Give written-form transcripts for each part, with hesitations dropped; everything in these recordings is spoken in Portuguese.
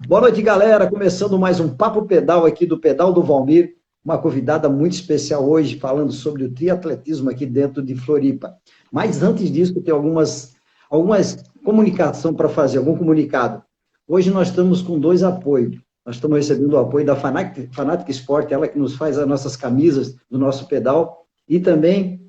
Boa noite, galera. Começando mais um Papo Pedal aqui do Pedal do Valmir. Uma convidada muito especial hoje, falando sobre o triatletismo aqui dentro de Floripa. Mas antes disso, tem algumas comunicação para fazer, algum comunicado. Hoje nós estamos com dois apoios. Nós estamos recebendo o apoio da Fanatic Sport, ela que nos faz as nossas camisas do nosso pedal, e também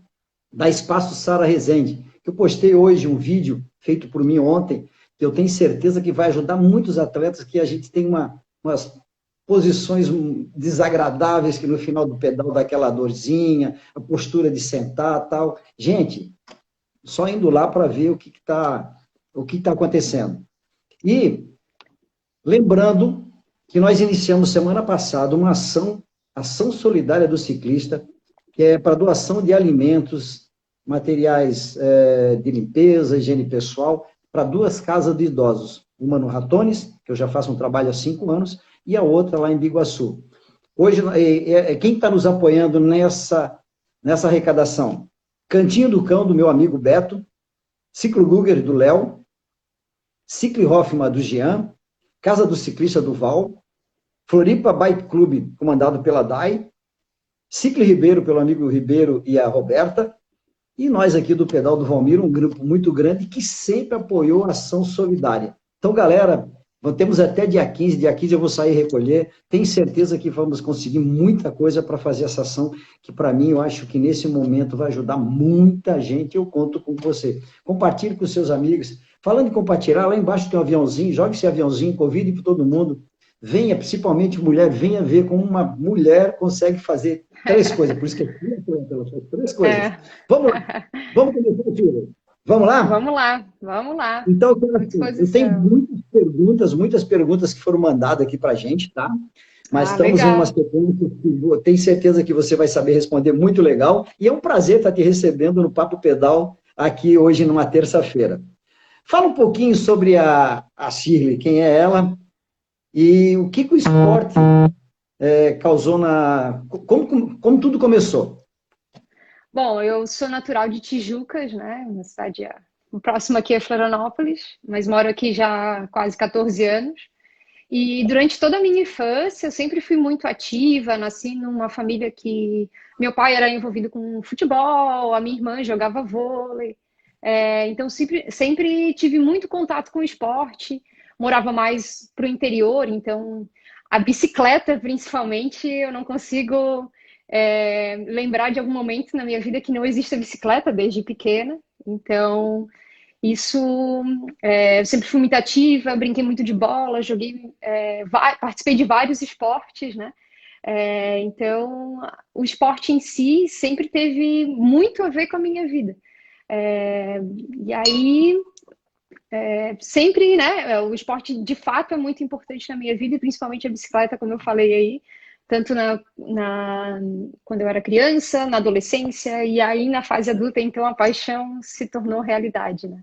da Espaço Sara Rezende, que eu postei hoje um vídeo feito por mim ontem, que eu tenho certeza que vai ajudar muitos atletas, que a gente tem umas posições desagradáveis, que no final do pedal dá aquela dorzinha, a postura de sentar tal. Gente, só indo lá para ver o que tá acontecendo. E lembrando que nós iniciamos semana passada uma ação solidária do ciclista, que é para doação de alimentos, materiais de limpeza, higiene pessoal, para duas casas de idosos. Uma no Ratones, que eu já faço um trabalho há 5 anos, e a outra lá em Biguaçu. Hoje, quem está nos apoiando nessa arrecadação? Cantinho do Cão, do meu amigo Beto, Ciclo Guger, do Léo, Ciclo Hoffman, do Jean, Casa do Ciclista, do Val, Floripa Bike Club, comandado pela Dai, Ciclo Ribeiro, pelo amigo Ribeiro e a Roberta, e nós aqui do Pedal do Valmir, um grupo muito grande que sempre apoiou a ação solidária. Então, galera, temos até dia 15, dia 15 eu vou sair recolher, tenho certeza que vamos conseguir muita coisa para fazer essa ação, que para mim eu acho que nesse momento vai ajudar muita gente, eu conto com você. Compartilhe com seus amigos. Falando em compartilhar, lá embaixo tem um aviãozinho, jogue esse aviãozinho, convide para todo mundo. Venha, principalmente mulher, venha ver como uma mulher consegue fazer 3 coisas. Por isso que ela faz 3 coisas. Vamos lá. Vamos começar, Tiro. Vamos lá? Vamos lá. Então, eu tenho muitas perguntas que foram mandadas aqui para a gente, tá? Mas estamos em umas perguntas que eu tenho certeza que você vai saber responder muito legal. E é um prazer estar te recebendo no Papo Pedal aqui hoje, numa terça-feira. Fala um pouquinho sobre a Shirley, quem é ela e o que o esporte causou na... Como tudo começou? Bom, eu sou natural de Tijucas, né? Uma cidade próxima aqui é Florianópolis, mas moro aqui já há quase 14 anos. E durante toda a minha infância, eu sempre fui muito ativa. Nasci numa família que meu pai era envolvido com futebol, a minha irmã jogava vôlei. Então, sempre tive muito contato com o esporte. Morava mais para o interior, então a bicicleta, principalmente, eu não consigo lembrar de algum momento na minha vida que não existe a bicicleta desde pequena. Então, isso, eu sempre fui muito ativa, brinquei muito de bola, participei de vários esportes, né? Então, o esporte em si sempre teve muito a ver com a minha vida. E aí, sempre, né? O esporte de fato é muito importante na minha vida, e principalmente a bicicleta, como eu falei aí, tanto quando eu era criança, na adolescência, e aí na fase adulta, então a paixão se tornou realidade, né?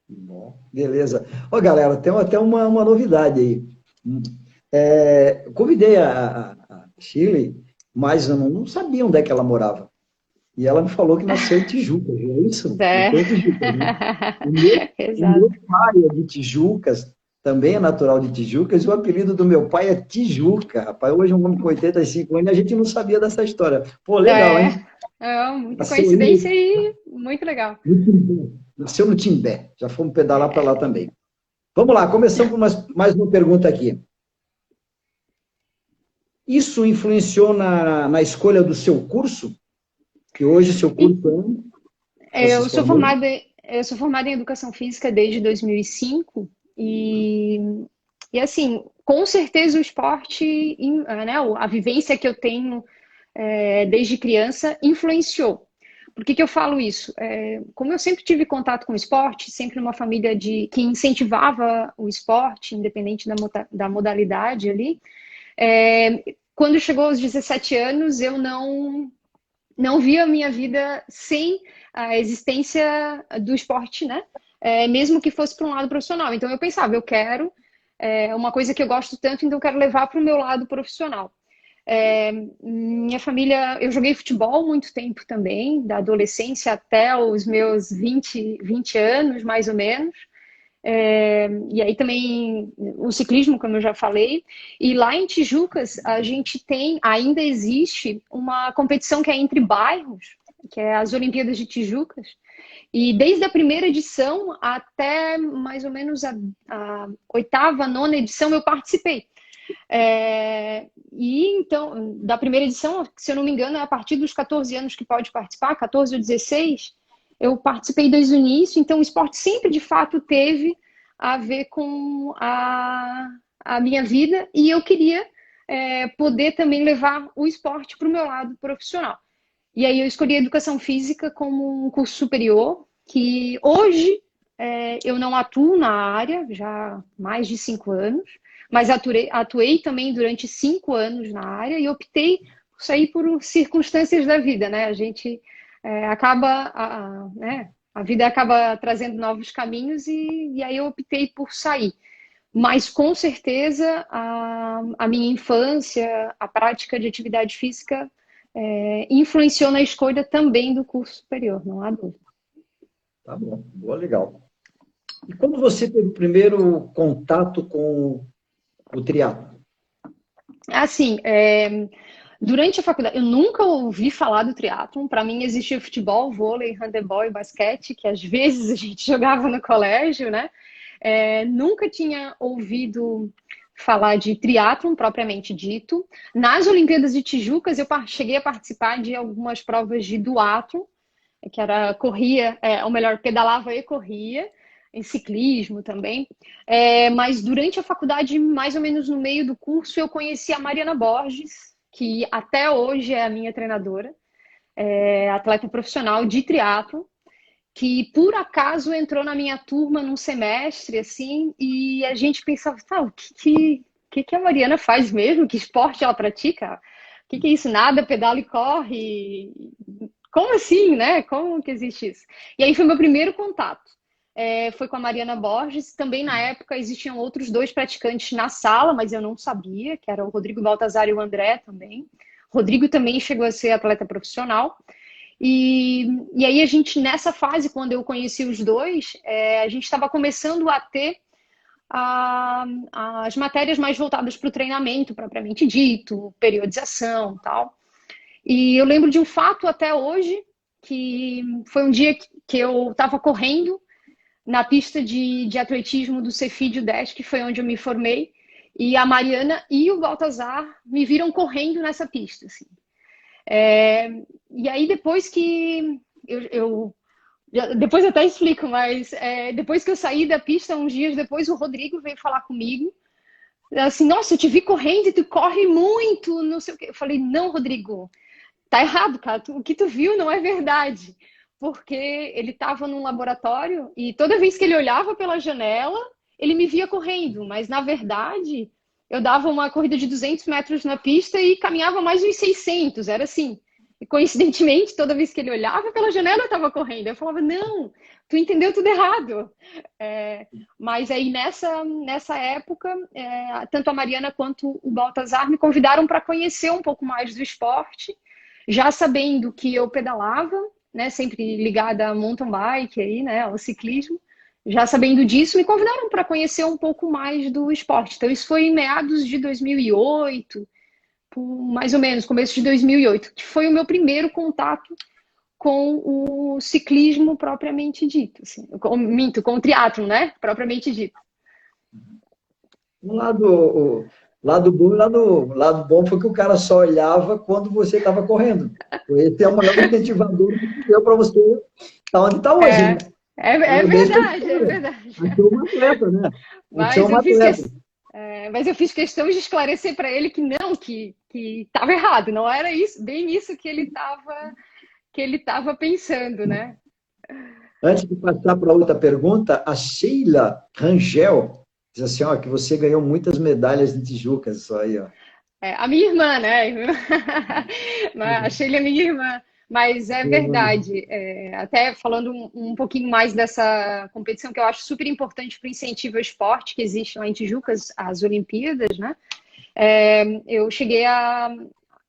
Bom, beleza. Ó, galera, tem até uma novidade aí. Eu convidei a Shirley, mas eu não sabia onde é que ela morava. E ela me falou que nasceu em Tijuca, é isso? É. Nasceu em Tijuca, né? O meu Exato. pai é de Tijucas, também é natural de Tijucas, e o apelido do meu pai é Tijuca, rapaz. Hoje um homem com 85 anos, a gente não sabia dessa história. Pô, legal, É, hein? muita Nasceu aí coincidência e muito legal. no Timbé. Nasceu no Timbé. Já fomos pedalar para lá também. Vamos lá, começamos com mais uma pergunta aqui. Isso influenciou na escolha do seu curso? Que hoje seu curso você Eu se sou formou? formada em educação física desde 2005 e assim, com certeza o esporte, né, a vivência que eu tenho desde criança influenciou. Por que que eu falo isso? Como eu sempre tive contato com o esporte, sempre uma família que incentivava o esporte, independente da modalidade ali, quando chegou aos 17 anos, eu não via a minha vida sem a existência do esporte, né? Mesmo que fosse para um lado profissional. Então eu pensava, eu quero uma coisa que eu gosto tanto, então eu quero levar para o meu lado profissional. Minha família, eu joguei futebol muito tempo também, da adolescência até os meus 20 anos, mais ou menos. E aí também o ciclismo, como eu já falei. E lá em Tijucas, a gente tem, ainda existe uma competição que é entre bairros, que é as Olimpíadas de Tijucas. E desde a primeira edição até mais ou menos a oitava, nona edição, eu participei. E então, da primeira edição, se eu não me engano, é a partir dos 14 anos que pode participar, 14 ou 16, eu participei desde o início, então o esporte sempre de fato teve a ver com a minha vida e eu queria poder também levar o esporte para o meu lado profissional. E aí eu escolhi a educação física como um curso superior, que hoje eu não atuo na área, já há mais de 5 anos, mas atuei também durante 5 anos na área e optei por sair por circunstâncias da vida, né? A gente né? A vida acaba trazendo novos caminhos e aí eu optei por sair. Mas com certeza a minha infância, a prática de atividade física influenciou na escolha também do curso superior, não há dúvida. Tá bom, boa, legal. E quando você teve o primeiro contato com o triatlo? Assim, durante a faculdade, eu nunca ouvi falar do triatlon. Para mim existia futebol, vôlei, handebol e basquete, que às vezes a gente jogava no colégio, né? Nunca tinha ouvido falar de triatlon propriamente dito. Nas Olimpíadas de Tijucas, eu cheguei a participar de algumas provas de duatlon, que era corria, ou melhor, pedalava e corria, em ciclismo também. Mas durante a faculdade, mais ou menos no meio do curso, eu conheci a Mariana Borges, que até hoje é a minha treinadora, atleta profissional de triatlo, que por acaso entrou na minha turma num semestre, assim, e a gente pensava, tá, o que a Mariana faz mesmo? Que esporte ela pratica? O que é isso? Nada, pedala e corre? Como assim, né? Como que existe isso? E aí foi meu primeiro contato. Foi com a Mariana Borges. Também na época existiam outros dois praticantes na sala, mas eu não sabia, que era o Rodrigo Baltazar e o André também. Rodrigo também chegou a ser atleta profissional. E aí a gente, nessa fase, quando eu conheci os dois, a gente estava começando a ter as matérias mais voltadas para o treinamento, propriamente dito, periodização e tal. E eu lembro de um fato até hoje, que foi um dia que eu estava correndo na pista de atletismo do Cefídio 10, que foi onde eu me formei, e a Mariana e o Baltazar me viram correndo nessa pista. Assim. E aí depois que depois eu até explico, mas depois que eu saí da pista, uns dias depois, o Rodrigo veio falar comigo, assim, nossa, eu te vi correndo e tu corre muito, não sei o quê. Eu falei, não, Rodrigo, tá errado, cara. O que tu viu não é verdade. Porque ele estava num laboratório e toda vez que ele olhava pela janela, ele me via correndo. Mas, na verdade, eu dava uma corrida de 200 metros na pista e caminhava mais uns 600. Era assim. E, coincidentemente, toda vez que ele olhava pela janela, eu estava correndo. Eu falava, não, tu entendeu tudo errado. Mas aí, nessa época, tanto a Mariana quanto o Baltazar me convidaram para conhecer um pouco mais do esporte, já sabendo que eu pedalava, né, sempre ligada a mountain bike, aí, né, ao ciclismo, já sabendo disso, me convidaram para conhecer um pouco mais do esporte. Então, isso foi em meados de 2008, mais ou menos, começo de 2008, que foi o meu primeiro contato com o ciclismo propriamente dito. Assim, com o triatlon, né, propriamente dito. Um lado bom, lado bom foi que o cara só olhava quando você estava correndo. Esse é o maior incentivador que deu para você estar onde está hoje, né? É verdade, é verdade. Você é uma atleta, né? Você é uma atleta. Mas eu fiz questão de esclarecer para ele que não, que estava errado, não era isso, bem isso que ele estava pensando, né? Antes de passar para outra pergunta, a Sheila Rangel diz assim, ó, que você ganhou muitas medalhas em Tijucas, isso aí, ó. A minha irmã, né? A Sheila é minha irmã. Mas é verdade. Até falando um pouquinho mais dessa competição que eu acho super importante para o incentivo ao esporte que existe lá em Tijucas, as Olimpíadas, né? Eu cheguei a...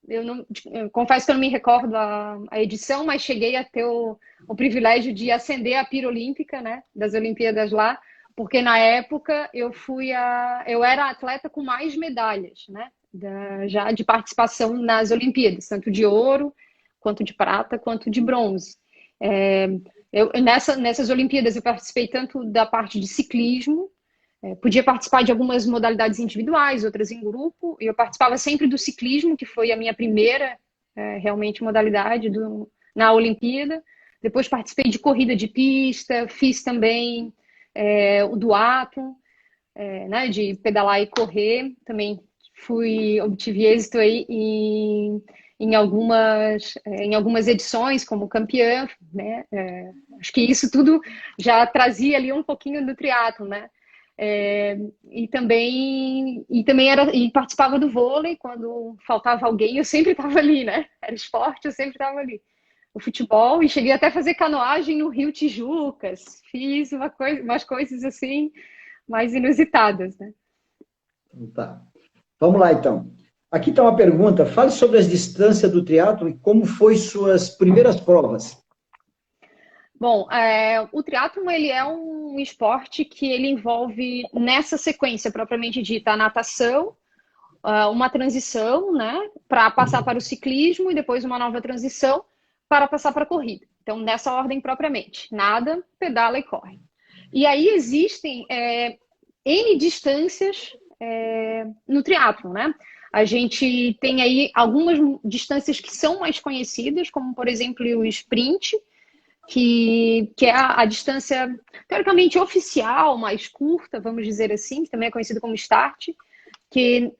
eu confesso que eu não me recordo a edição, mas cheguei a ter o privilégio de acender a pira olímpica, né? Das Olimpíadas lá, porque na época eu era a atleta com mais medalhas, né? Já de participação nas Olimpíadas, tanto de ouro, quanto de prata, quanto de bronze. Nessas Olimpíadas eu participei tanto da parte de ciclismo, podia participar de algumas modalidades individuais, outras em grupo, e eu participava sempre do ciclismo, que foi a minha primeira realmente modalidade na Olimpíada. Depois participei de corrida de pista, fiz também o duatlon, né, de pedalar e correr. Também obtive êxito aí em algumas edições como campeã, né? Acho que isso tudo já trazia ali um pouquinho do triatlo, né? E também participava do vôlei. Quando faltava alguém, eu sempre estava ali, né? Era esporte, eu sempre estava ali. O futebol, e cheguei até a fazer canoagem no Rio Tijucas. Fiz umas coisas assim mais inusitadas, né? Tá. Vamos lá, então. Aqui está uma pergunta. Fale sobre as distâncias do triatlo e como foi suas primeiras provas. Bom, o triatlon, ele é um esporte que ele envolve, nessa sequência propriamente dita, a natação, uma transição, né, para passar para o ciclismo e depois uma nova transição para passar para a corrida. Então, nessa ordem propriamente, nada, pedala e corre. E aí existem N distâncias no triatlon, né? A gente tem aí algumas distâncias que são mais conhecidas, como, por exemplo, o sprint, que é a distância, teoricamente, oficial, mais curta, vamos dizer assim, que também é conhecido como start,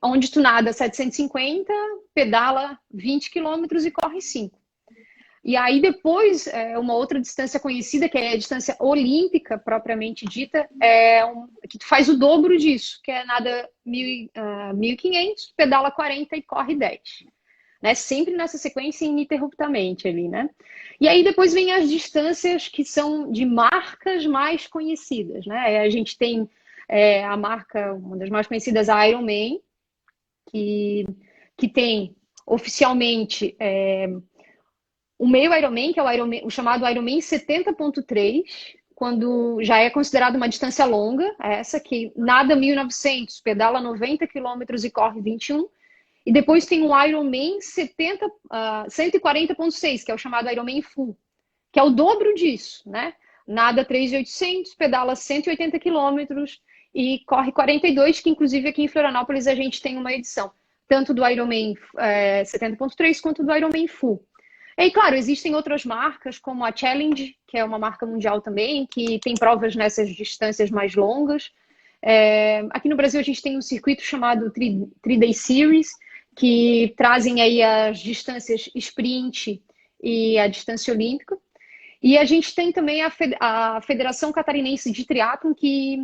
onde tu nada 750, pedala 20 quilômetros e corre 5. E aí depois, uma outra distância conhecida, que é a distância olímpica, propriamente dita, que tu faz o dobro disso, que é nada 1.500, pedala 40 e corre 10. Né? Sempre nessa sequência ininterruptamente ali, né? E aí depois vem as distâncias que são de marcas mais conhecidas, né? A gente tem a marca, uma das mais conhecidas, a Ironman, que tem oficialmente o meio Ironman, que é o chamado Ironman 70.3, quando já é considerado uma distância longa, essa que nada 1.900, pedala 90 quilômetros e corre 21. E depois tem o Ironman 140.6, que é o chamado Ironman Full, que é o dobro disso, né? Nada 3.800, pedala 180 quilômetros e corre 42, que inclusive aqui em Florianópolis a gente tem uma edição, tanto do Ironman 70.3 quanto do Ironman Full. E claro, existem outras marcas, como a Challenge, que é uma marca mundial também, que tem provas nessas distâncias mais longas. Aqui no Brasil a gente tem um circuito chamado 3-Day Series, que trazem aí as distâncias sprint e a distância olímpica. E a gente tem também a Federação Catarinense de Triatlon, que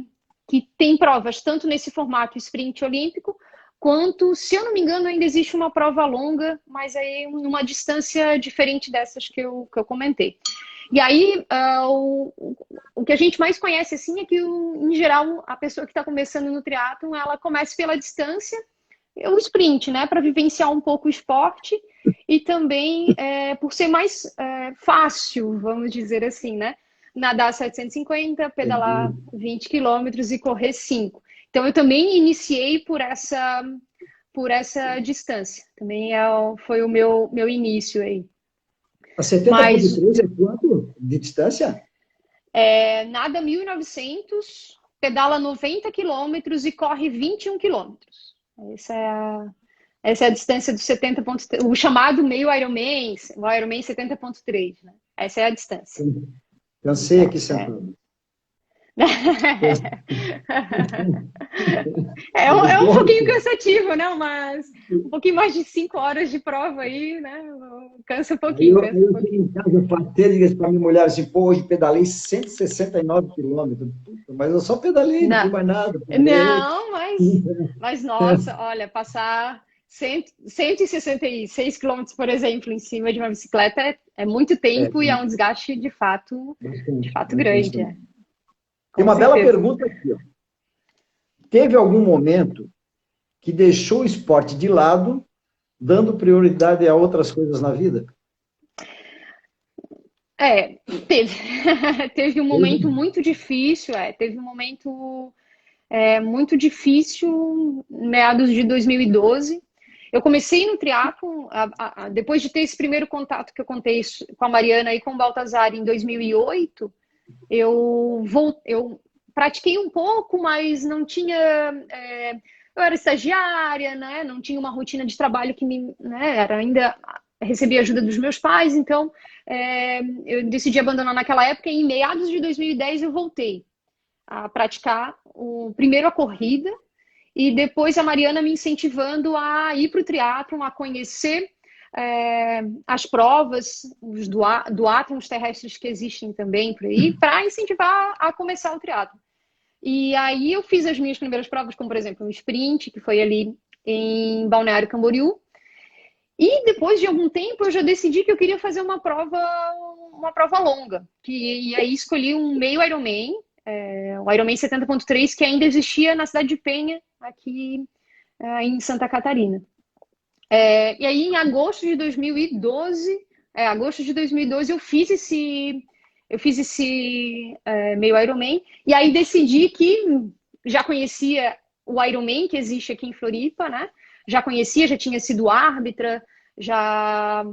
tem provas tanto nesse formato sprint olímpico, quanto, se eu não me engano, ainda existe uma prova longa, mas aí numa distância diferente dessas que eu comentei. E aí, o que a gente mais conhece, assim, é que, em geral, a pessoa que está começando no triatlon, ela começa pela distância, o sprint, né, para vivenciar um pouco o esporte e também por ser mais fácil, vamos dizer assim, né, nadar 750, pedalar 20 quilômetros e correr 5. Então, eu também iniciei por essa distância. Também foi o meu início aí. A 70.3 é quanto de distância? Nada 1.900, pedala 90 quilômetros e corre 21 quilômetros. Essa é a distância do 70.3, o chamado meio Ironman, o Ironman 70.3, né? Essa é a distância. Cansei aqui sentado. É um pouquinho cansativo, né? Mas um pouquinho mais de 5 horas de prova aí, né? Cansa um pouquinho. Eu cheguei em casa, eu faltei para minha mulher assim, pô, hoje pedalei 169 quilômetros, mas eu só pedalei, não fiz mais nada. Não, mas nossa, olha, passar 166 quilômetros, por exemplo, em cima de uma bicicleta é muito tempo e é um desgaste de fato grande. Tem uma bela pergunta aqui. Ó. Teve algum momento que deixou o esporte de lado, dando prioridade a outras coisas na vida? Teve. Teve um momento muito difícil, teve um momento muito difícil, meados de 2012. Eu comecei no triatlon, depois de ter esse primeiro contato que eu contei com a Mariana e com o Baltazar em 2008, eu pratiquei um pouco, mas não tinha... eu era estagiária, né? Não tinha uma rotina de trabalho que ainda recebia ajuda dos meus pais, então eu decidi abandonar naquela época e em meados de 2010 eu voltei a praticar primeiro a corrida e depois a Mariana me incentivando a ir para o triatlon, a conhecer as provas, os duátlons terrestres que existem também por aí, para incentivar a começar o triatlon. E aí eu fiz as minhas primeiras provas, como por exemplo um sprint, que foi ali em Balneário Camboriú. E depois de algum tempo eu já decidi que eu queria fazer uma prova longa. E aí escolhi um meio Ironman, o Ironman 70.3, que ainda existia na cidade de Penha, aqui em Santa Catarina. E aí em agosto de 2012, eu fiz esse meio Ironman, e aí decidi que já conhecia o Ironman que existe aqui em Floripa, né? Já tinha sido árbitra, já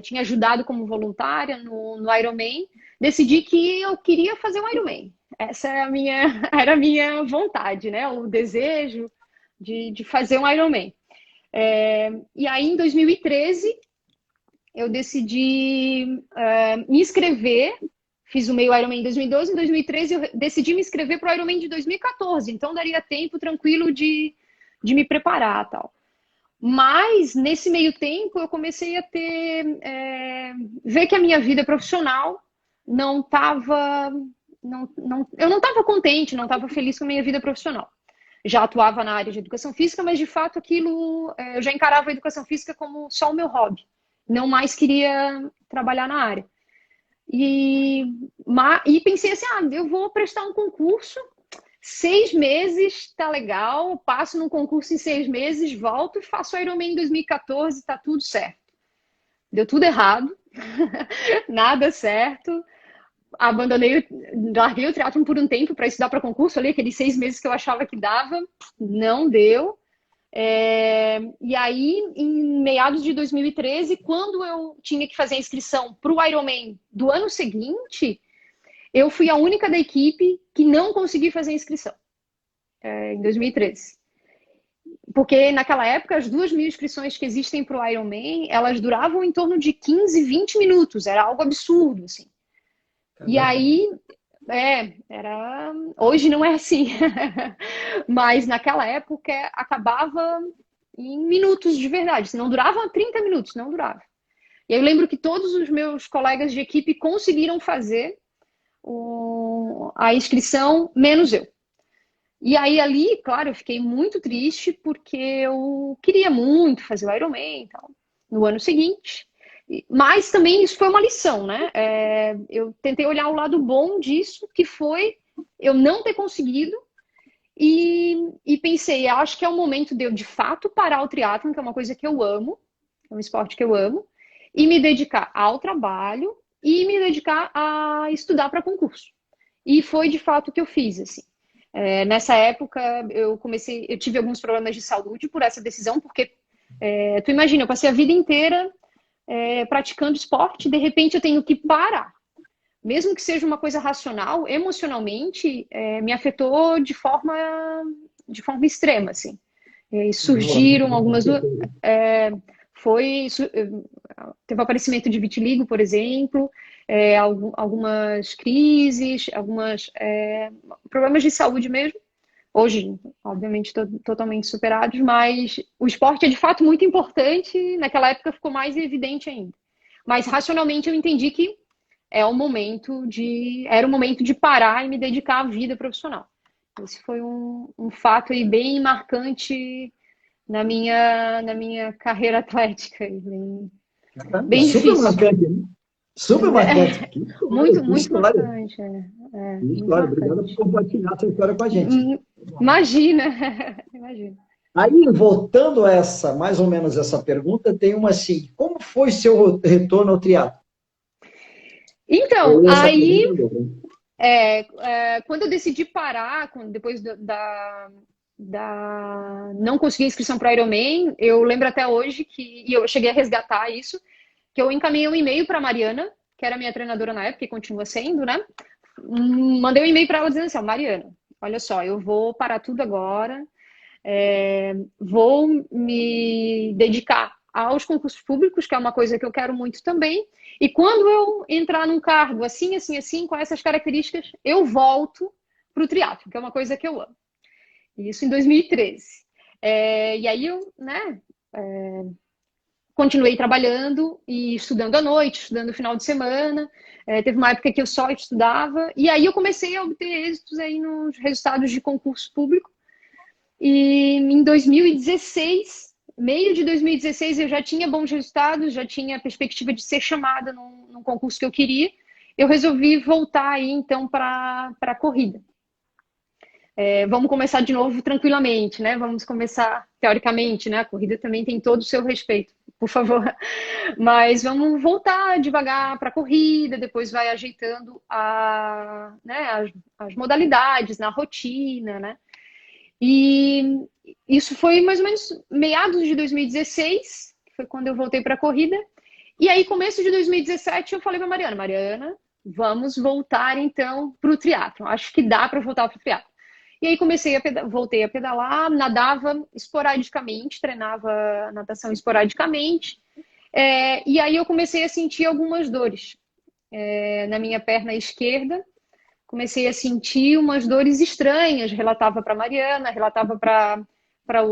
tinha ajudado como voluntária no Ironman. Decidi que eu queria fazer um Ironman. Essa era a minha vontade, né? O desejo de fazer um Ironman. E aí, em 2013, eu decidi me inscrever. Fiz o meio Ironman em 2012, em 2013 eu decidi me inscrever para o Ironman de 2014. Então, daria tempo tranquilo de me preparar e tal. Mas, nesse meio tempo, eu comecei a ver que a minha vida profissional não estava... eu não estava contente, não estava feliz com a minha vida profissional. Já atuava na área de educação física, mas, de fato, aquilo... eu já encarava a educação física como só o meu hobby. Não mais queria trabalhar na área. E pensei assim, eu vou prestar um concurso... 6 meses, tá legal, passo num concurso em 6 meses, volto e faço Ironman em 2014, tá tudo certo. Deu tudo errado, nada certo, larguei o triatlon por um tempo para estudar para concurso, ali aqueles 6 meses que eu achava que dava, não deu. E aí, em meados de 2013, quando eu tinha que fazer a inscrição para o Ironman do ano seguinte... eu fui a única da equipe que não consegui fazer a inscrição, em 2013. Porque naquela época, as 2.000 inscrições que existem para o Ironman, elas duravam em torno de 15, 20 minutos. Era algo absurdo, assim. E aí, hoje não é assim. Mas naquela época, acabava em minutos de verdade. Não durava 30 minutos, não durava. E aí eu lembro que todos os meus colegas de equipe conseguiram fazer a inscrição, menos eu. E aí ali, claro, eu fiquei muito triste porque eu queria muito fazer o Ironman e tal, no ano seguinte. Mas também isso foi uma lição, né? Eu tentei olhar o lado bom disso, que foi eu não ter conseguido, e pensei, acho que é o momento de eu, de fato, parar o triatlon, que é uma coisa que eu amo, é um esporte que eu amo, e me dedicar ao trabalho e me dedicar a estudar para concurso. E foi de fato o que eu fiz, assim. Nessa época eu tive alguns problemas de saúde por essa decisão, porque tu imagina, eu passei a vida inteira praticando esporte, de repente eu tenho que parar. Mesmo que seja uma coisa racional, emocionalmente me afetou de forma extrema, assim. Surgiram algumas... teve o aparecimento de vitiligo, por exemplo, algumas crises, alguns problemas de saúde mesmo. Hoje, obviamente, totalmente superados, mas o esporte é de fato muito importante. Naquela época ficou mais evidente ainda. Mas racionalmente eu entendi que era o momento de parar e me dedicar à vida profissional. Esse foi um fato aí bem marcante na minha carreira atlética. Bem super difícil. marcante, né? Super marcante. Muito marcante. História. Obrigado por compartilhar essa história com a gente. Imagina. Imagina. Aí, voltando a mais ou menos essa pergunta, tem uma assim, como foi seu retorno ao triatlo? Então, Eu ia essa aí, pergunta agora. quando eu decidi parar, depois não conseguir inscrição para Ironman, eu lembro até hoje e eu cheguei a resgatar isso, que eu encaminhei um e-mail para a Mariana, que era minha treinadora na época e continua sendo, né? Mandei um e-mail para ela dizendo assim, ó, Mariana, olha só, eu vou parar tudo agora, vou me dedicar aos concursos públicos, que é uma coisa que eu quero muito também. E quando eu entrar num cargo assim, assim, assim, com essas características, eu volto para o triatlo, que é uma coisa que eu amo. Isso em 2013. E aí eu, né, continuei trabalhando e estudando à noite, estudando no final de semana. Teve uma época que eu só estudava. E aí eu comecei a obter êxitos aí nos resultados de concurso público. E em 2016, meio de 2016, eu já tinha bons resultados, já tinha a perspectiva de ser chamada num concurso que eu queria. Eu resolvi voltar aí, então, para a corrida. Vamos começar de novo tranquilamente, né? Vamos começar teoricamente, né? A corrida também tem todo o seu respeito, por favor. Mas vamos voltar devagar para a corrida, depois vai ajeitando né, as modalidades na rotina, né? E isso foi mais ou menos meados de 2016, que foi quando eu voltei para a corrida. E aí, começo de 2017, eu falei para Mariana, vamos voltar então para o triatlo. Acho que dá para voltar para o triatlo. E aí voltei a pedalar, nadava esporadicamente, treinava natação esporadicamente. E aí eu comecei a sentir algumas dores na minha perna esquerda. Comecei a sentir umas dores estranhas, relatava para Mariana, relatava para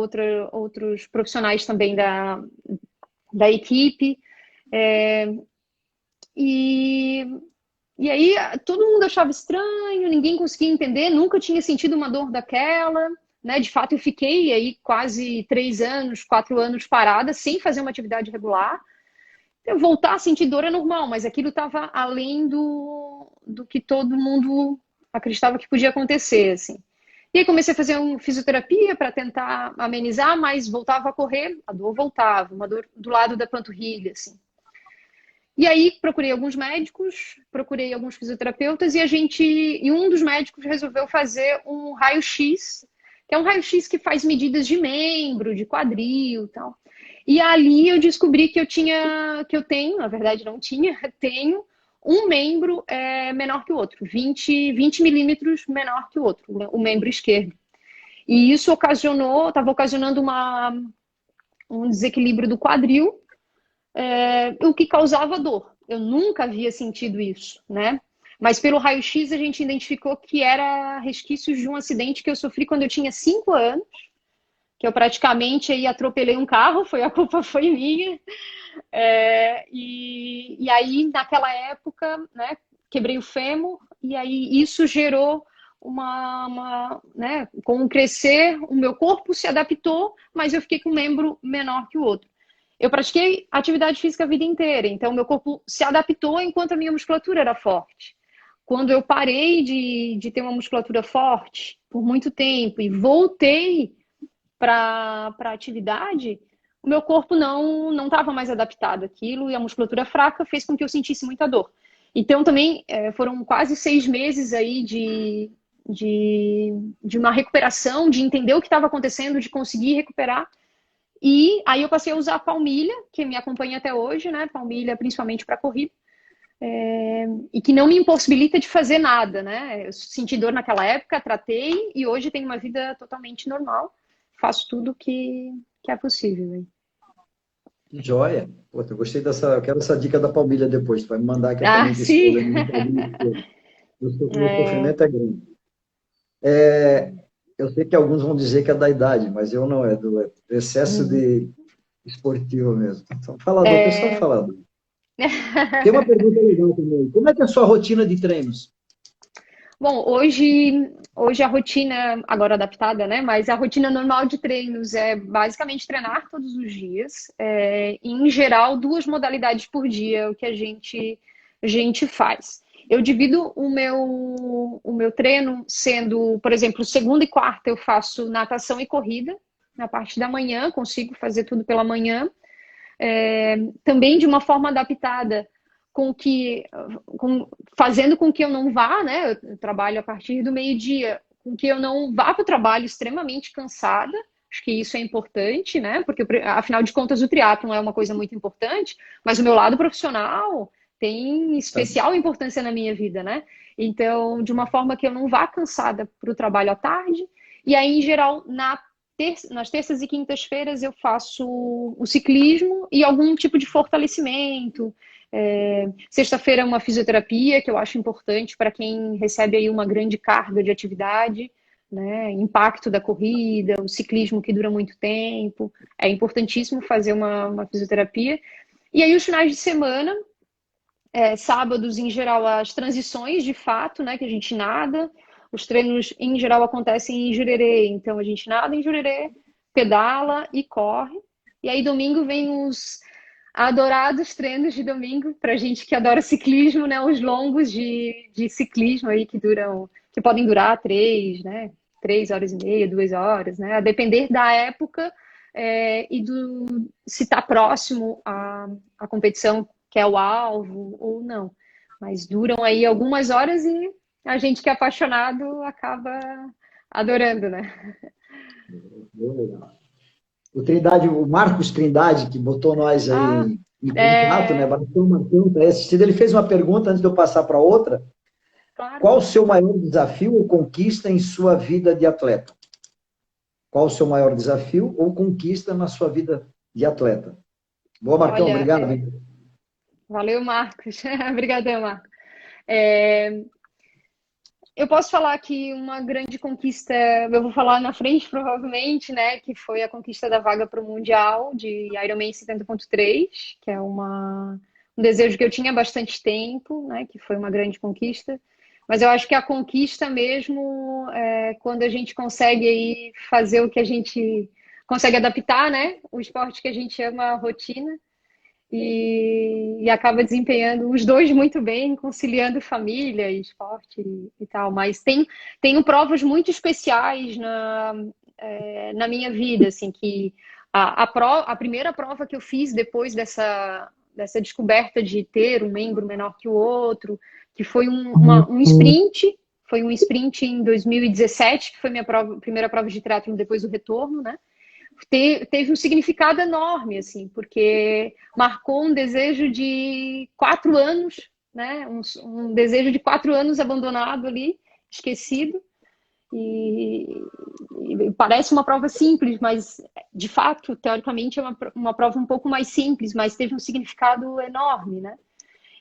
outros profissionais também da equipe. E, e aí todo mundo achava estranho, ninguém conseguia entender, nunca tinha sentido uma dor daquela. Né? De fato, eu fiquei aí quase 3 anos, 4 anos parada, sem fazer uma atividade regular. Eu voltar a sentir dor é normal, mas aquilo estava além do que todo mundo acreditava que podia acontecer, assim. E aí comecei a fazer uma fisioterapia para tentar amenizar, mas voltava a correr, a dor voltava, uma dor do lado da panturrilha, assim. E aí procurei alguns médicos, procurei alguns fisioterapeutas e um dos médicos resolveu fazer um raio-x, que é um raio-x que faz medidas de membro, de quadril, tal. E ali eu descobri que eu tenho, na verdade não tinha, tenho um membro menor que o outro, 20 milímetros menor que o outro, o membro esquerdo. E isso estava ocasionando um desequilíbrio do quadril, o que causava dor. Eu nunca havia sentido isso, né? Mas pelo raio-x a gente identificou que era resquícios de um acidente que eu sofri quando eu tinha 5 anos, que eu praticamente aí atropelei um carro, a culpa foi minha. E aí, naquela época, né, quebrei o fêmur, e aí isso gerou né, com o crescer, o meu corpo se adaptou, mas eu fiquei com um membro menor que o outro. Eu pratiquei atividade física a vida inteira, então meu corpo se adaptou enquanto a minha musculatura era forte. Quando eu parei de ter uma musculatura forte por muito tempo e voltei para a atividade, o meu corpo não estava mais adaptado àquilo e a musculatura fraca fez com que eu sentisse muita dor. Então também foram quase 6 meses aí de uma recuperação, de entender o que estava acontecendo, de conseguir recuperar. E aí eu passei a usar a palmilha, que me acompanha até hoje, né? Palmilha principalmente para corrida. E que não me impossibilita de fazer nada, né? Eu senti dor naquela época, tratei e hoje tenho uma vida totalmente normal. Faço tudo que é possível. Hein? Que joia. Pô, eu gostei dessa. Eu quero essa dica da palmilha depois. Tu vai me mandar que eu Ah, também que escolha. sim! Meu sofrimento é grande. Eu sei que alguns vão dizer que é da idade, mas eu não, é do excesso de esportivo mesmo. São falador, pessoal falador. Tem uma pergunta legal também. Como é que é a sua rotina de treinos? Bom, hoje a rotina, agora adaptada, né? Mas a rotina normal de treinos é basicamente treinar todos os dias. Em geral, 2 modalidades por dia, o que a gente faz. Eu divido o meu treino sendo, por exemplo, segunda e quarta eu faço natação e corrida. Na parte da manhã, consigo fazer tudo pela manhã. Também de uma forma adaptada com que, fazendo com que eu não vá, né? Eu trabalho a partir do meio-dia, com que eu não vá para o trabalho extremamente cansada. Acho que isso é importante, né? Porque, afinal de contas, o triatlon é uma coisa muito importante, mas o meu lado profissional tem especial importância na minha vida, né? Então, de uma forma que eu não vá cansada para o trabalho à tarde. E aí, em geral, nas terças e quintas-feiras eu faço o ciclismo e algum tipo de fortalecimento. Sexta-feira é uma fisioterapia, que eu acho importante para quem recebe aí uma grande carga de atividade, né? Impacto da corrida, o ciclismo que dura muito tempo. É importantíssimo fazer uma fisioterapia. E aí, os finais de semana, sábados, em geral, as transições de fato, né? Que a gente nada. Os treinos, em geral, acontecem em Jurerê. Então, a gente nada em Jurerê, pedala e corre. E aí, domingo, vem os adorados treinos de domingo, para gente que adora ciclismo, né? Os longos de ciclismo aí que podem durar 3 horas e meia, 2 horas, né? A depender da época e se está próximo à competição, que é o alvo ou não. Mas duram aí algumas horas e a gente que é apaixonado acaba adorando, né? Bem legal. O Marcos Trindade, que botou nós Ah, aí em contato, né? Bateu uma pergunta assistida. Ele fez uma pergunta antes de eu passar para outra. claro. Qual o seu maior desafio ou conquista em sua vida de atleta? Qual o seu maior desafio ou conquista na sua vida de atleta? Boa, Marcão, Olha, obrigado. valeu, Marcos. Obrigadão, Marcos. É, eu posso falar que uma grande conquista, eu vou falar na frente provavelmente, né, que foi a conquista da vaga para o Mundial de Ironman 70.3, que é um desejo que eu tinha há bastante tempo, né, que foi uma grande conquista. Mas eu acho que a conquista mesmo é quando a gente consegue aí fazer o que a gente consegue adaptar, né, o esporte que a gente ama à rotina e acaba desempenhando os dois muito bem, conciliando família e esporte e tal. Mas tenho provas muito especiais na minha vida, assim, que a primeira prova que eu fiz depois dessa descoberta de ter um membro menor que o outro, que foi um sprint em 2017, que foi minha primeira prova de triatlon depois do retorno, né? Teve um significado enorme, assim, porque marcou um desejo de 4 anos, né? Um desejo de 4 anos abandonado ali, esquecido. E parece uma prova simples, mas de fato, teoricamente, é uma prova um pouco mais simples, mas teve um significado enorme, né?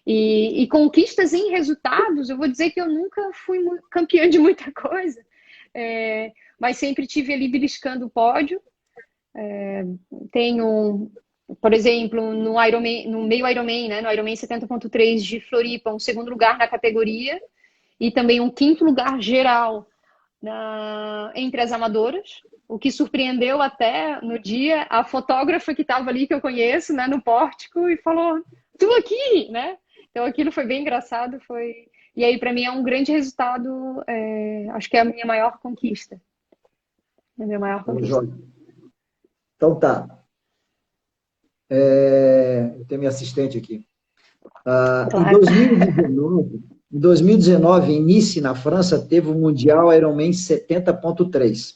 E conquistas em resultados, eu vou dizer que eu nunca fui campeã de muita coisa, mas sempre tive ali beliscando o pódio. Tenho, por exemplo, no Ironman, no meio Ironman, né, no Ironman 70.3 de Floripa, um segundo lugar na categoria e também um quinto lugar geral entre as amadoras, o que surpreendeu até no dia a fotógrafa que estava ali, que eu conheço, né, no pórtico, e falou, tu aqui, né? Então aquilo foi bem engraçado, E aí, para mim, é um grande resultado, acho que é a minha maior conquista. É a minha maior Ô, conquista. Jorge. Então tá. Eu tenho minha assistente aqui. Em Claro. 2019, em Nice, na França, teve o Mundial Ironman 70.3.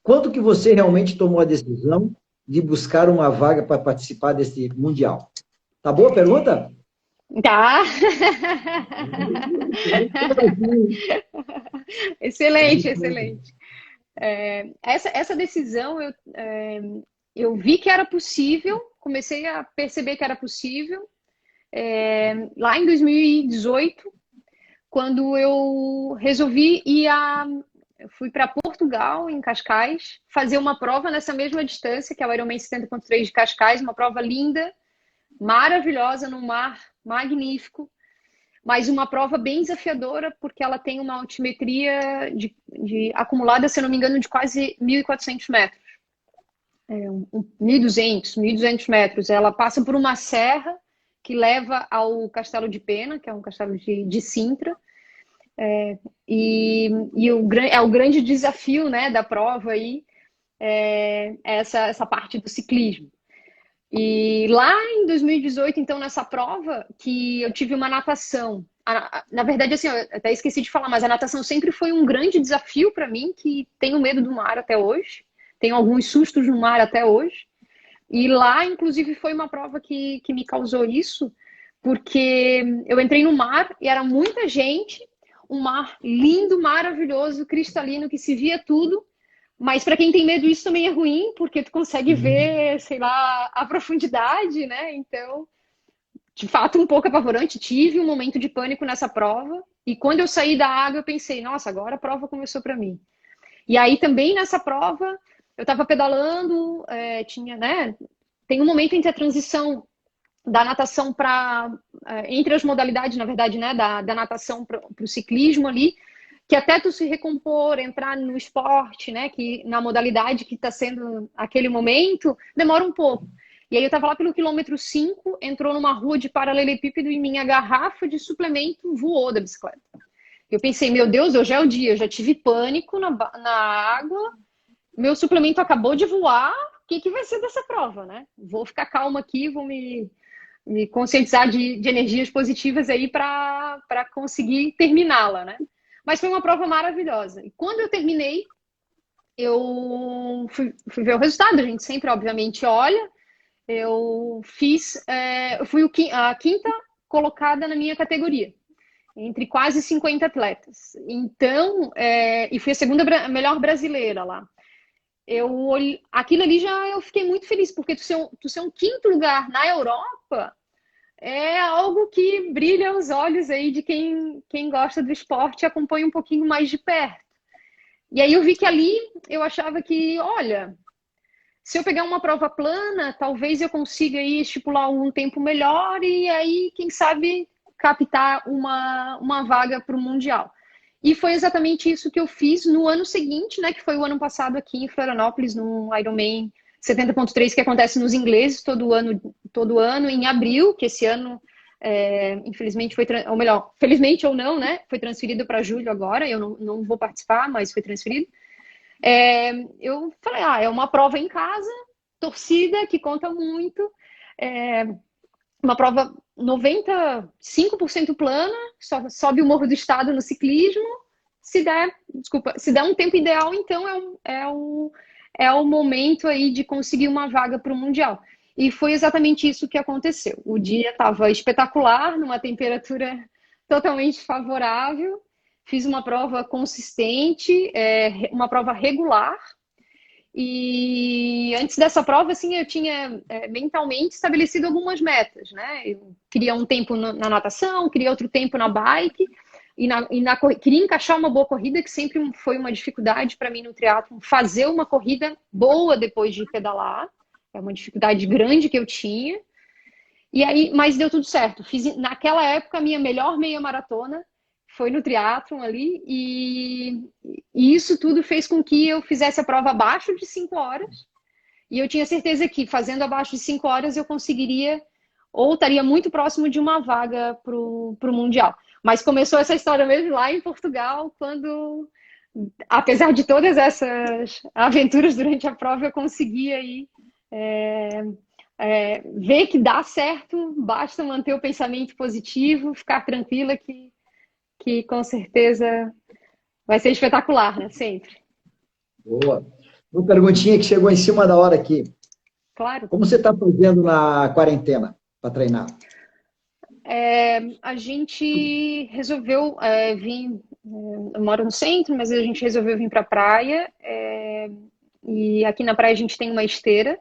Quando que você realmente tomou a decisão de buscar uma vaga para participar desse Mundial? Tá boa a pergunta? Tá. Excelente, excelente. Essa decisão eu vi que era possível, comecei a perceber que era possível lá em 2018, quando eu resolvi eu fui para Portugal, em Cascais, fazer uma prova nessa mesma distância, que é o Ironman 70.3 de Cascais, uma prova linda, maravilhosa, num mar magnífico, mas uma prova bem desafiadora, porque ela tem uma altimetria acumulada, se eu não me engano, de quase 1.400 metros. 1.200 metros. Ela passa por uma serra que leva ao Castelo de Pena, que é um castelo de Sintra. É o grande desafio, né, da prova aí, essa parte do ciclismo. E lá em 2018, então, nessa prova, que eu tive uma natação. Na verdade, assim, eu até esqueci de falar, mas a natação sempre foi um grande desafio para mim, que tenho medo do mar até hoje. Tenho alguns sustos no mar até hoje. E lá, inclusive, foi uma prova que me causou isso, porque eu entrei no mar e era muita gente, um mar lindo, maravilhoso, cristalino, que se via tudo. Mas para quem tem medo, isso também é ruim, porque tu consegue Uhum. ver, sei lá, a profundidade, né? Então, de fato, um pouco apavorante. Tive um momento de pânico nessa prova. E quando eu saí da água, eu pensei, nossa, agora a prova começou para mim. E aí também nessa prova, eu estava pedalando, tinha, né? Tem um momento entre a transição da natação para entre as modalidades, na verdade, né, da natação para o ciclismo ali, que até tu se recompor, entrar no esporte, né, que na modalidade que está sendo aquele momento, demora um pouco. E aí eu estava lá pelo quilômetro 5, entrou numa rua de paralelepípedo e minha garrafa de suplemento voou da bicicleta. Eu pensei, meu Deus, hoje é o dia, eu já tive pânico na água, meu suplemento acabou de voar, o que vai ser dessa prova, né? Vou ficar calma aqui, vou me conscientizar de energias positivas aí para conseguir terminá-la, né? Mas foi uma prova maravilhosa. E quando eu terminei, eu fui ver o resultado. A gente sempre, obviamente, olha. Eu fui a quinta colocada na minha categoria, entre quase 50 atletas. Então, e fui a segunda melhor brasileira lá. Aquilo ali já eu fiquei muito feliz, porque tu ser um quinto lugar na Europa é algo que brilha os olhos aí de quem gosta do esporte e acompanha um pouquinho mais de perto. E aí eu vi que ali eu achava que, olha, se eu pegar uma prova plana, talvez eu consiga aí estipular um tempo melhor e aí, quem sabe, captar uma vaga para o Mundial. E foi exatamente isso que eu fiz no ano seguinte, né? Que foi o ano passado aqui em Florianópolis, no Ironman 70.3, que acontece nos ingleses todo ano, em abril, que esse ano, infelizmente, ou melhor, felizmente ou não, né? Foi transferido para julho agora, eu não vou participar, mas foi transferido. Eu falei, é uma prova em casa, torcida, que conta muito, é, uma prova 95% plana, só sobe o Morro do Estado no ciclismo. Se der um tempo ideal, então é o momento aí de conseguir uma vaga para o Mundial. E foi exatamente isso que aconteceu. O dia estava espetacular, numa temperatura totalmente favorável. Fiz uma prova consistente, uma prova regular, e antes dessa prova, assim, eu tinha mentalmente estabelecido algumas metas, né? Eu queria um tempo na natação, queria outro tempo na bike, queria encaixar uma boa corrida, que sempre foi uma dificuldade para mim no triatlon, fazer uma corrida boa depois de pedalar, é uma dificuldade grande que eu tinha. E aí, mas deu tudo certo. Fiz naquela época a minha melhor meia maratona foi no triatlon ali, e isso tudo fez com que eu fizesse a prova abaixo de 5 horas, e eu tinha certeza que fazendo abaixo de 5 horas eu conseguiria, ou estaria muito próximo de uma vaga para o Mundial. Mas começou essa história mesmo lá em Portugal, quando, apesar de todas essas aventuras durante a prova, eu consegui aí ver que dá certo, basta manter o pensamento positivo, ficar tranquila que com certeza vai ser espetacular, né? Sempre. Boa. Uma perguntinha que chegou em cima da hora aqui. Claro. Como você está fazendo na quarentena para treinar? A gente resolveu vir. Eu moro no centro, mas a gente resolveu vir para a praia. E aqui na praia a gente tem uma esteira,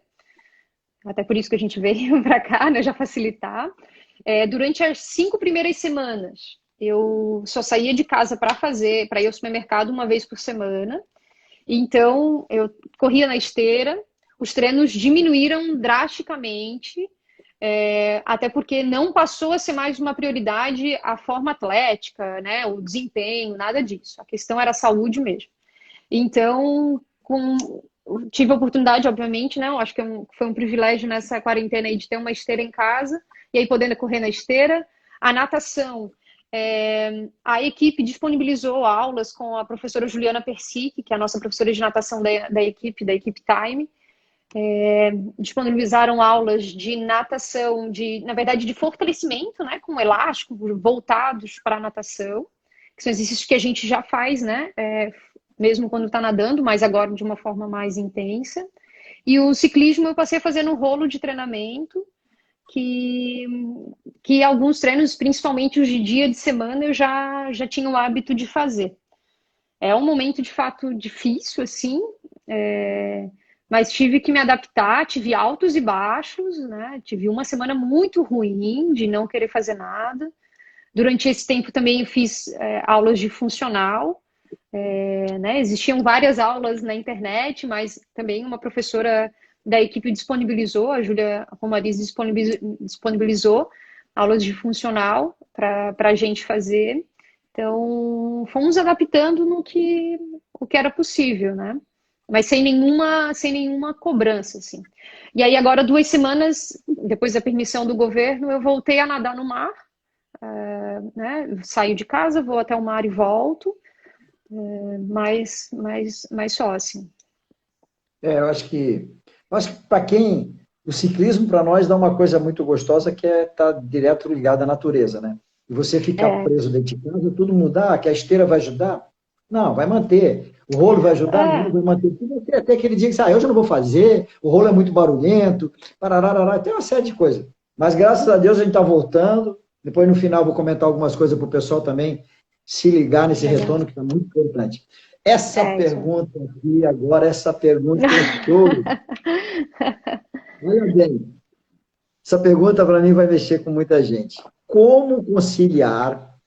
até por isso que a gente veio para cá, né? Já facilitar. Durante as 5 primeiras semanas, eu só saía de casa para ir ao supermercado uma vez por semana. Então, eu corria na esteira, os treinos diminuíram drasticamente, até porque não passou a ser mais uma prioridade a forma atlética, né, o desempenho, nada disso. A questão era a saúde mesmo. Então, tive a oportunidade, obviamente, né, eu acho que foi um privilégio nessa quarentena aí de ter uma esteira em casa, e aí podendo correr na esteira. A natação, a equipe disponibilizou aulas com a professora Juliana Persic, que é a nossa professora de natação da equipe Time. Disponibilizaram aulas de natação, na verdade, de fortalecimento, né, com elástico, voltados para a natação, que são exercícios que a gente já faz, né, mesmo quando está nadando, mas agora de uma forma mais intensa. E o ciclismo eu passei a fazer no rolo de treinamento, que alguns treinos, principalmente os de dia de semana, eu já tinha o hábito de fazer. É um momento, de fato, difícil, assim, mas tive que me adaptar, tive altos e baixos, né? Tive uma semana muito ruim de não querer fazer nada. Durante esse tempo também eu fiz aulas de funcional, né? Existiam várias aulas na internet, mas também uma professora da equipe disponibilizou, a Júlia Romariz disponibilizou aulas de funcional para a gente fazer. Então, fomos adaptando o que era possível, né? Mas sem nenhuma cobrança, assim. E aí, agora, 2 semanas, depois da permissão do governo, eu voltei a nadar no mar, né? Saio de casa, vou até o mar e volto, mas só assim. Eu acho que para quem o ciclismo para nós dá uma coisa muito gostosa que é estar direto ligado à natureza, né? E você ficar É, preso dentro de casa, tudo mudar, que a esteira vai ajudar? Não, vai manter. O rolo vai ajudar? Não, é, vai manter. Tudo até aquele dia que você, hoje eu não vou fazer, o rolo é muito barulhento, parará, tem uma série de coisas. Mas graças a Deus a gente está voltando. Depois no final vou comentar algumas coisas para o pessoal também se ligar nesse legal. retorno que está muito importante. Essa Isso aí. pergunta aqui, agora, essa pergunta é show. Olha bem, essa pergunta para mim vai mexer com muita gente. Como conciliar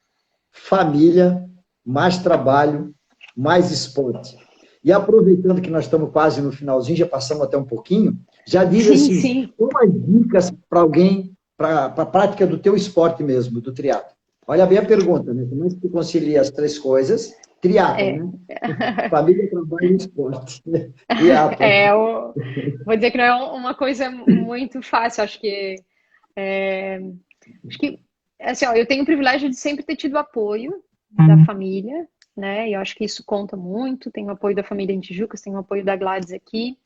família, mais trabalho, mais esporte? E aproveitando que nós estamos quase no finalzinho, já passamos até um pouquinho, já diz Sim, assim, sim. umas dicas para alguém, para a prática do teu esporte mesmo, do triatlo. Olha bem a pergunta, né? Como é que tu concilia as 3 coisas? Triatlo, É. né? Família, trabalho e esporte. Triatlo. Vou dizer que não é uma coisa muito fácil. É, acho que assim, ó, eu tenho o privilégio de sempre ter tido apoio da família, né? E eu acho que isso conta muito. Tenho apoio da família em Tijucas, tenho apoio da Gladys aqui.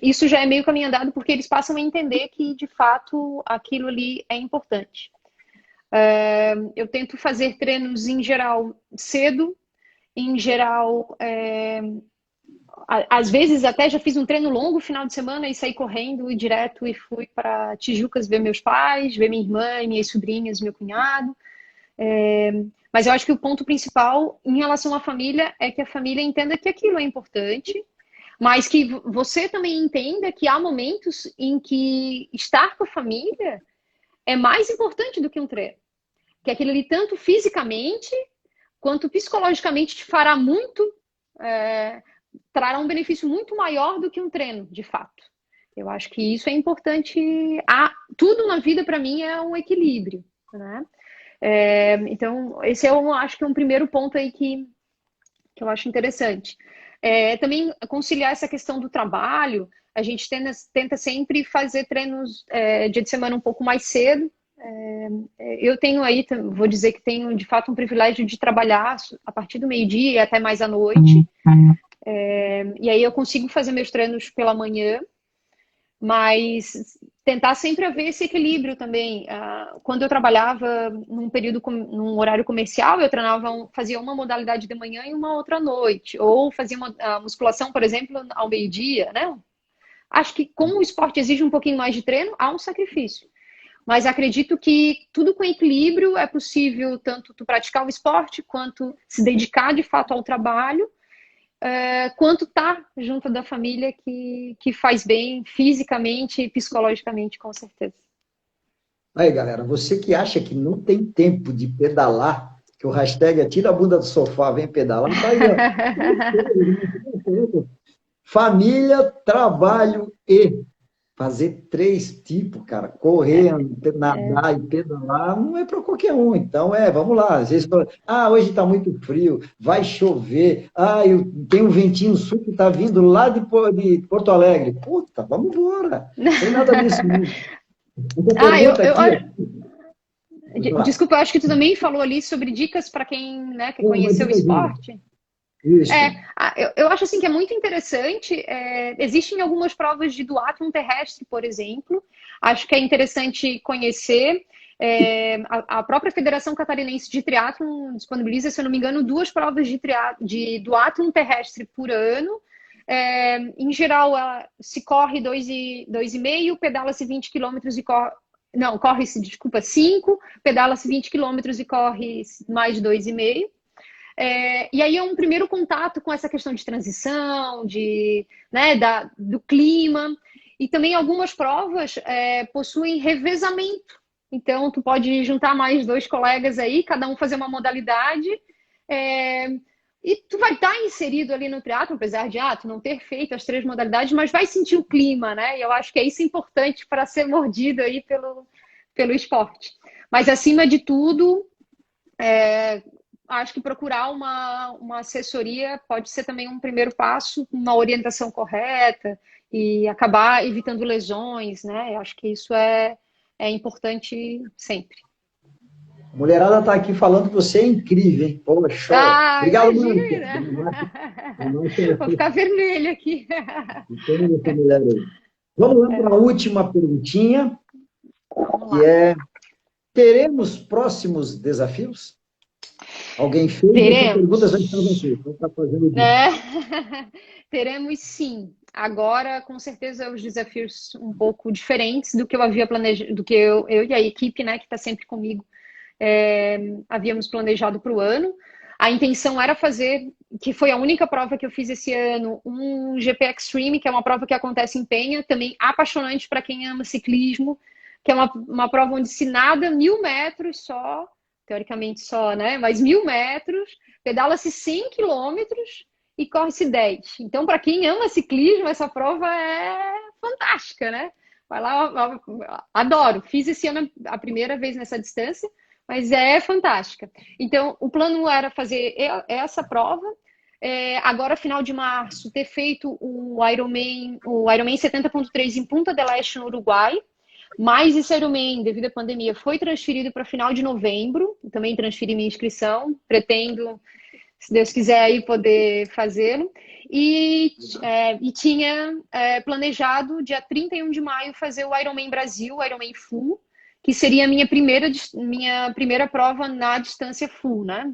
Isso já é meio caminho andado porque eles passam a entender que, de fato, aquilo ali é importante. Eu tento fazer treinos em geral cedo, em geral, às vezes até já fiz um treino longo final de semana e saí correndo e direto e fui para Tijucas ver meus pais, ver minha irmã, minhas sobrinhas, meu cunhado. Mas eu acho que o ponto principal em relação à família é que a família entenda que aquilo é importante, mas que você também entenda que há momentos em que estar com a família é mais importante do que um treino. Que aquilo ali, tanto fisicamente quanto psicologicamente, te fará muito, trará um benefício muito maior do que um treino, de fato. Eu acho que isso é importante. Tudo na vida, para mim, é um equilíbrio, né? Então, esse eu acho que é um primeiro ponto aí que eu acho interessante. Também conciliar essa questão do trabalho, a gente tenta sempre fazer treinos dia de semana um pouco mais cedo. Eu tenho aí, vou dizer que tenho de fato um privilégio de trabalhar a partir do meio-dia e até mais à noite. E aí eu consigo fazer meus treinos pela manhã, mas tentar sempre haver esse equilíbrio também. Quando eu trabalhava num horário comercial, eu fazia uma modalidade de manhã e uma outra à noite, ou fazia a musculação, por exemplo, ao meio-dia, né? Acho que como o esporte exige um pouquinho mais de treino, há um sacrifício. Mas acredito que tudo com equilíbrio é possível, tanto tu praticar o esporte, quanto se dedicar de fato ao trabalho, quanto estar junto da família que faz bem fisicamente e psicologicamente, com certeza. Aí, galera, você que acha que não tem tempo de pedalar, que o hashtag é tira a bunda do sofá, vem pedalar, tá aí, ó. Família, trabalho e fazer 3 tipos, cara. Correr, nadar e pedalar não é para qualquer um. Então, vamos lá. Às vezes, hoje está muito frio, vai chover. Tem um ventinho sul que está vindo lá de Porto Alegre. Puta, vamos embora. Não tem nada disso. Essa pergunta aqui, Desculpa, eu acho que tu também falou ali sobre dicas para quem, né, quer conhecer o uma dica. esporte. Isso. Eu acho assim que é muito interessante. Existem algumas provas de duatlon terrestre, por exemplo. Acho que é interessante conhecer. A própria Federação Catarinense de Triatlon disponibiliza, se eu não me engano, 2 provas de duatlon terrestre por ano. Em geral, se corre 2,5, pedala-se 20 quilômetros e corre. Não, corre-se, desculpa, 5, pedala-se 20 quilômetros e corre mais 2,5. E aí é um primeiro contato com essa questão de transição, né, do clima. E também algumas provas possuem revezamento. Então, tu pode juntar mais 2 colegas aí, cada um fazer uma modalidade. E tu vai estar inserido ali no triatlo, apesar de tu não ter feito as 3 modalidades, mas vai sentir o clima, né? E eu acho que é isso importante para ser mordido aí pelo esporte. Mas, acima de tudo, acho que procurar uma assessoria pode ser também um primeiro passo, uma orientação correta e acabar evitando lesões, né? Eu acho que isso é importante sempre. A mulherada está aqui falando que você é incrível, hein? Pô, show. Obrigado, Imagina! Vou ficar vermelha aqui. Vamos lá para a última perguntinha, que é: teremos próximos desafios? Alguém fez essa pergunta, já estava aqui. Então está fazendo Teremos sim. Agora, com certeza, os desafios um pouco diferentes do que eu havia planejado, do que eu e a equipe, né, que está sempre comigo, havíamos planejado para o ano. A intenção era fazer, que foi a única prova que eu fiz esse ano, um GP Extreme, que é uma prova que acontece em Penha, também apaixonante para quem ama ciclismo, que é uma prova onde se nada 1.000 metros só, teoricamente só, né? Mas 1.000 metros, pedala-se 100 quilômetros e corre-se 10. Então, para quem ama ciclismo, essa prova é fantástica, né? Vai lá, adoro. Fiz esse ano a primeira vez nessa distância, mas é fantástica. Então, o plano era fazer essa prova. Agora, final de março, ter feito o Ironman 70.3 em Punta del Este, no Uruguai. Mas esse Ironman, devido à pandemia, foi transferido para final de novembro. Também transferi minha inscrição. Pretendo, se Deus quiser, aí poder fazê-lo. E tinha planejado, dia 31 de maio, fazer o Ironman Brasil, o Ironman Full, que seria a minha primeira prova na distância full, né?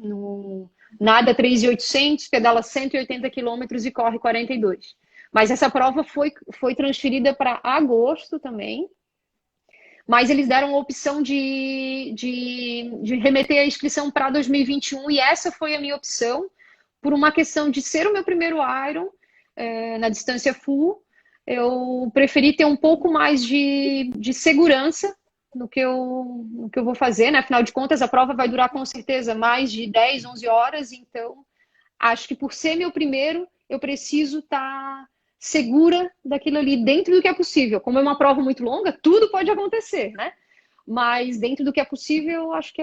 Nada 3.800, pedala 180 quilômetros e corre 42. Mas essa prova foi transferida para agosto também. Mas eles deram a opção de remeter a inscrição para 2021 e essa foi a minha opção, por uma questão de ser o meu primeiro Iron na distância full. Eu preferi ter um pouco mais de segurança no que eu vou fazer, né? Afinal de contas, a prova vai durar com certeza mais de 10, 11 horas, então acho que por ser meu primeiro, eu preciso estar segura daquilo ali, dentro do que é possível. Como é uma prova muito longa, tudo pode acontecer, né? Mas dentro do que é possível, acho que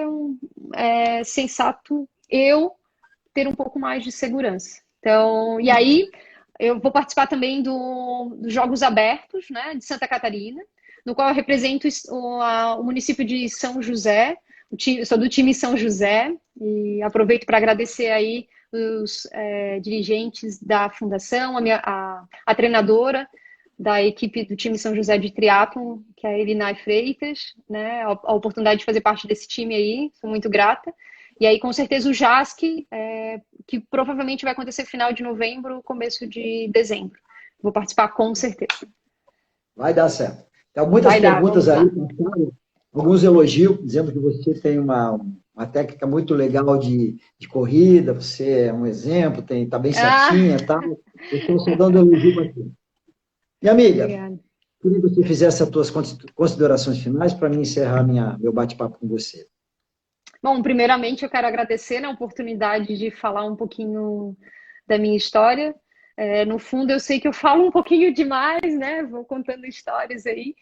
é sensato eu ter um pouco mais de segurança. Então, e aí eu vou participar também dos Jogos Abertos, né, de Santa Catarina, no qual eu represento o município de São José. Sou do time São José e aproveito para agradecer aí os dirigentes da fundação, a treinadora da equipe do time São José de Triatlon, que é a Elinai Freitas, né? A oportunidade de fazer parte desse time aí, sou muito grata. E aí, com certeza, o JASC, que provavelmente vai acontecer final de novembro, começo de dezembro. Vou participar com certeza. Vai dar certo. Tem muitas perguntas aí, alguns elogios, dizendo que você tem uma técnica muito legal de corrida, você é um exemplo, está bem certinha e tal. Eu estou só dando elogio aqui. Minha amiga, Obrigada. queria que você fizesse as suas considerações finais para mim encerrar meu bate-papo com você. Bom, primeiramente eu quero agradecer a oportunidade de falar um pouquinho da minha história. No fundo, eu sei que eu falo um pouquinho demais, né? Vou contando histórias aí.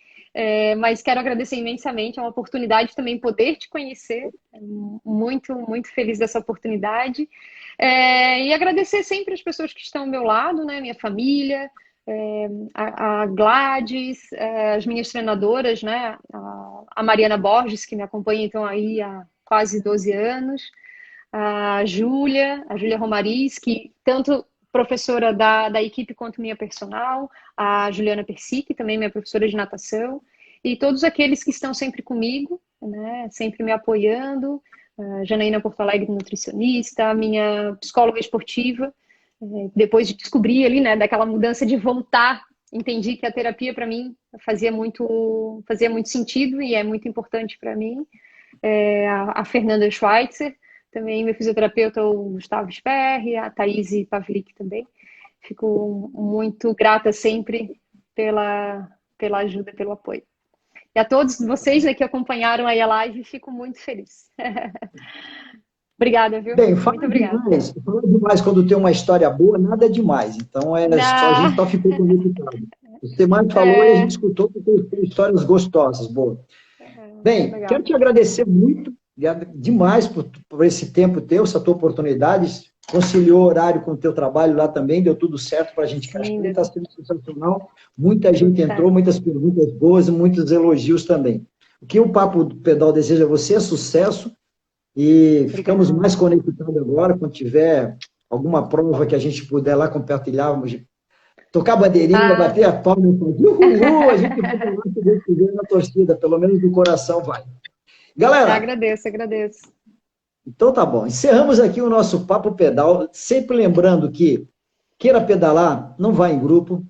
Mas quero agradecer imensamente, é uma oportunidade também poder te conhecer. Muito, muito feliz dessa oportunidade. E agradecer sempre as pessoas que estão ao meu lado, né? Minha família, a Gladys, as minhas treinadoras, né? A Mariana Borges, que me acompanha então aí há quase 12 anos. a Júlia Romariz, que tanto professora da equipe quanto minha personal, a Juliana Persic, também minha professora de natação, e todos aqueles que estão sempre comigo, né, sempre me apoiando, a Janaína Porto Alegre, nutricionista, a minha psicóloga esportiva, depois de descobrir ali, né, daquela mudança de voltar, entendi que a terapia para mim fazia muito sentido e é muito importante para mim. A Fernanda Schweitzer, também meu fisioterapeuta, o Gustavo Sperri, a Thaís Pavlik também. Fico muito grata sempre pela ajuda, pelo apoio. E a todos vocês, né, que acompanharam aí a live, fico muito feliz. Obrigada, viu? Bem, Muito obrigada. fala demais quando tem uma história boa, nada é demais. Então, só, a gente Não. só ficou conectado. Você mais falou e a gente escutou porque tem histórias gostosas, boa. Bem, Legal. quero te agradecer muito, demais por esse tempo teu, essa tua oportunidade, conciliou o horário com o teu trabalho lá também, deu tudo certo para a gente. Acho que está sendo sensacional, muita gente entrou, muitas perguntas boas, muitos elogios também. O que o Papo do Pedal deseja a você é sucesso e ficamos mais conectados agora, quando tiver alguma prova que a gente puder lá compartilhar, tocar bandeirinha, bater a palma, uhul, a gente vai lá, se Deus quiser, na torcida, pelo menos do coração vai. Galera... Agradeço. Então tá bom. Encerramos aqui o nosso Papo Pedal, sempre lembrando que queira pedalar, não vá em grupo,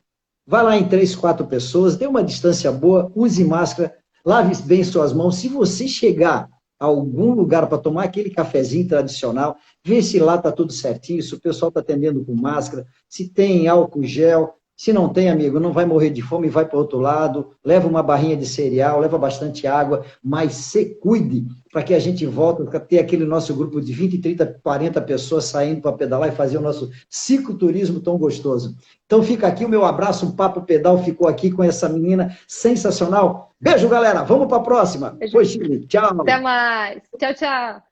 vá lá em 3, 4 pessoas, dê uma distância boa, use máscara, lave bem suas mãos. Se você chegar a algum lugar para tomar aquele cafezinho tradicional, vê se lá está tudo certinho, se o pessoal está atendendo com máscara, se tem álcool gel. Se não tem, amigo, não vai morrer de fome, vai para o outro lado, leva uma barrinha de cereal, leva bastante água, mas se cuide para que a gente volte a ter aquele nosso grupo de 20, 30, 40 pessoas saindo para pedalar e fazer o nosso cicloturismo tão gostoso. Então fica aqui o meu abraço, um Papo Pedal ficou aqui com essa menina sensacional. Beijo, galera, vamos para a próxima. Foi, Chile, tchau. Até mais. Tchau, tchau.